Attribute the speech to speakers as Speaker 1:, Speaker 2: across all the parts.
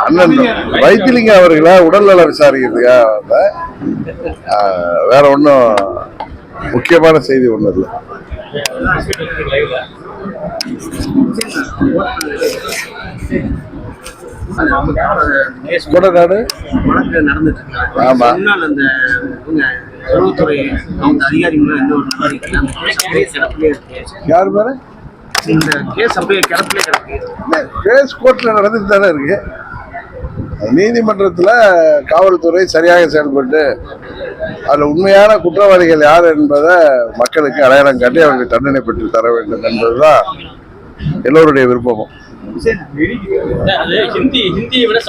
Speaker 1: அண்ணன் வைத்திலிங்க அவர்களா உடல்நல விசாரிக்கிறதுக்காக வேற ஒன்றும் முக்கியமான செய்தி ஒன்றும் இல்லை. கொடநாடு வழக்கு நடந்துட்டு இருக்கு. ஆமா, அந்த உளவுத்துறை அந்த அதிகாரிகள் எந்த ஒரு நடவடிக்கை யாரு மேல இந்த கேஸ் அப்படியே கிடப்பிலே கிடக்கு. கேஸ் கோர்ட்ல நடந்துட்டு தானே இருக்கு. நீதிமன்றத்தில் காவல்துறை சரியாக செயல்பட்டு அதில் உண்மையான குற்றவாளிகள் யார் என்பதை மக்களுக்கு அடையாளம் காட்டி அவர்களுக்கு தண்டனை பெற்று தர வேண்டும் என்பதுதான் எல்லோருடைய விருப்பமும்.
Speaker 2: ஹிந்தியை விட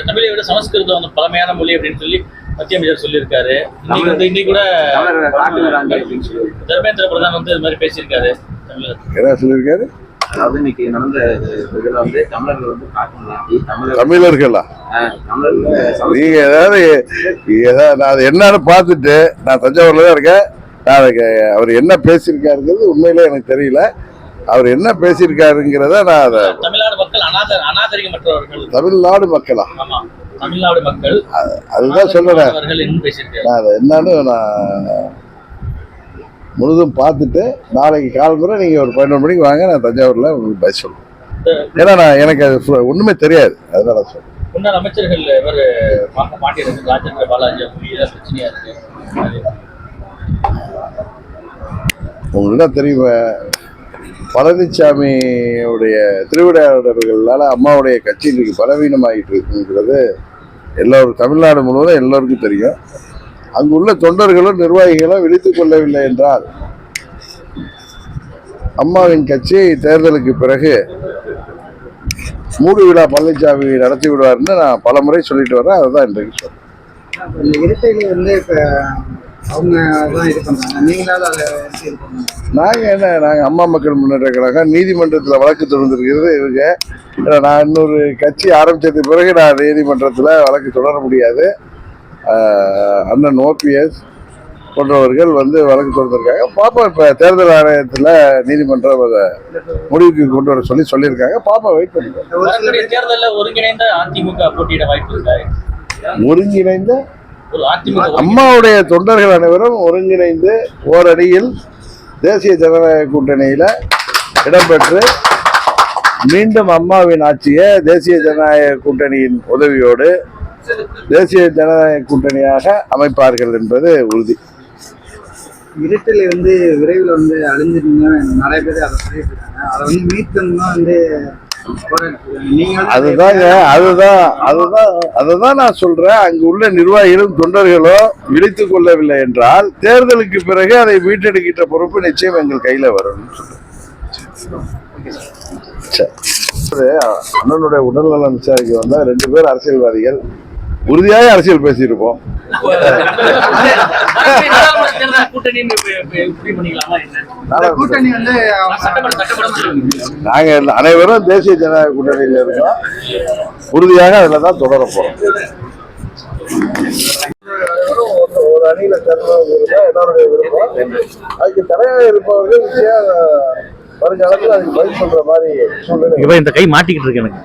Speaker 2: தமிழை விட சமஸ்கிருதம் பழமையான மொழி அப்படின்னு சொல்லி மத்திய அமைச்சர் சொல்லியிருக்காரு. இன்னைக்கு கூட தர்மேந்திர பிரதான் வந்து இது மாதிரி பேசியிருக்காரு.
Speaker 1: என்ன சொல்லியிருக்காரு?
Speaker 3: அதாவது இன்னைக்கு நடந்த இதுல வந்து தமிழர்கள் வந்து
Speaker 1: தமிழர்களா நீங்க ஏதாவது நான் அது என்னன்னு பார்த்துட்டு நான் தஞ்சாவூர்ல தான் இருக்கேன். நான் அதுக்கு அவர் என்ன பேசியிருக்காருங்கிறது உண்மையில எனக்கு தெரியல. அவர் என்ன பேசியிருக்காருங்கிறத நான் அதை
Speaker 2: தமிழ்நாடு மக்கள் அநாகரிகமற்றவர்கள்.
Speaker 1: தமிழ்நாடு மக்களா?
Speaker 2: தமிழ்நாடு மக்கள்
Speaker 1: அதுதான் சொல்றேன். நான் அதை என்னன்னு நான் முழுதும் பார்த்துட்டு நாளைக்கு காலம்புற நீங்கள் ஒரு 11 மணிக்கு வாங்க, நான் தஞ்சாவூரில் உங்களுக்கு பதில் சொல்லுவேன். ஏன்னா நான் எனக்கு அது ஒன்றுமே தெரியாது, அதுதான் நான் சொல்றேன்.
Speaker 2: முன்னாள் அமைச்சர்கள் ராஜேந்திர பாலாஜி பிரச்சனையா இருக்கு.
Speaker 1: உங்களுக்கு தான் தெரியுமா, பழனிசாமியுடைய திருவிடையாளர்களால் அம்மாவுடைய கட்சி இன்னைக்கு பலவீனமாகிட்டு இருக்குங்கிறது எல்லோரும் தமிழ்நாடு முழுவதும் எல்லோருக்கும் தெரியும். அங்குள்ள தொண்டர்களும் நிர்வாகிகளும் விழித்துக் கொள்ளவில்லை என்றால் அம்மாவின் கட்சி தேர்தலுக்கு பிறகு மூடு விழா பழனிசாமி நடத்தி விடுவார்னு நான் பல முறை சொல்லிட்டு வரேன். அதுதான் இன்றைக்கு நாங்கள் அம்மா மக்கள் முன்னேற்ற கழகம் நீதிமன்றத்தில் வழக்கு தொடர்ந்திருக்கிறது. இவங்க நான் இன்னொரு கட்சி ஆரம்பிச்சதுக்கு பிறகு நான் நீதிமன்றத்தில் வழக்கு தொடர முடியாது. அண்ணன் OPS போன்றவர்கள் வந்து வழக்கு தொடர்ந்திருக்காங்க. பாப்பா இப்போ தேர்தல் ஆணையத்தில் நீதிமன்றம் அதை முடிவுக்கு கொண்டு வர சொல்லியிருக்காங்க. பாப்பா வெயிட் பண்ணிருக்கோம்.
Speaker 2: தேர்தலில் ஒருங்கிணைந்த அதிமுக போட்டியிட வாய்ப்பு இருக்காரு.
Speaker 1: ஒருங்கிணைந்த அம்மாவுடைய தொண்டர்கள் அனைவரும் ஒருங்கிணைந்து ஓரடியில் தேசிய ஜனநாயக கூட்டணியில் இடம்பெற்று மீண்டும் அம்மாவின் ஆட்சியை தேசிய ஜனநாயக கூட்டணியின் உதவியோடு தேசிய ஜனநாயக கூட்டணியாக அமைப்பார்கள் என்பது உறுதி.
Speaker 4: இருட்டில் வந்து விரைவில் வந்து அழிஞ்சிருந்தா நிறைய பேர் அதை சொல்லிட்டு இருக்காங்க. அதை வந்து மீட்கணும்னா வந்து
Speaker 1: அதுதான் நான் சொல்றேன். அங்கு உள்ள நிர்வாகிகளும் தொண்டர்களும் விழித்துக் கொள்ளவில்லை என்றால் தேர்தலுக்கு பிறகு அதை மீட்டெடுக்கின்ற பொறுப்பு நிச்சயம் எங்கள் கையில வரும். அண்ணனுடைய உடல்நலம் விசாரிக்க வந்தா 2 பேர் அரசியல்வாதிகள் உறுதியாக அரசியல் பேசியிருப்போம். நாங்கள் அனைவரும் தேசிய ஜனநாயக கூட்டணியில் இருக்கோம். உறுதியாக அதில் தான் தொடர போறோம். ஒரு அணியில எல்லாருடைய விருப்பம். அதுக்கு தடையாக இருப்பவர்கள் வருங்காலத்தில் அதுக்கு பதில் சொல்ற மாதிரி சூழ்நிலை.
Speaker 2: இந்த கை மாட்டிக்கிட்டு இருக்கு எனக்கு.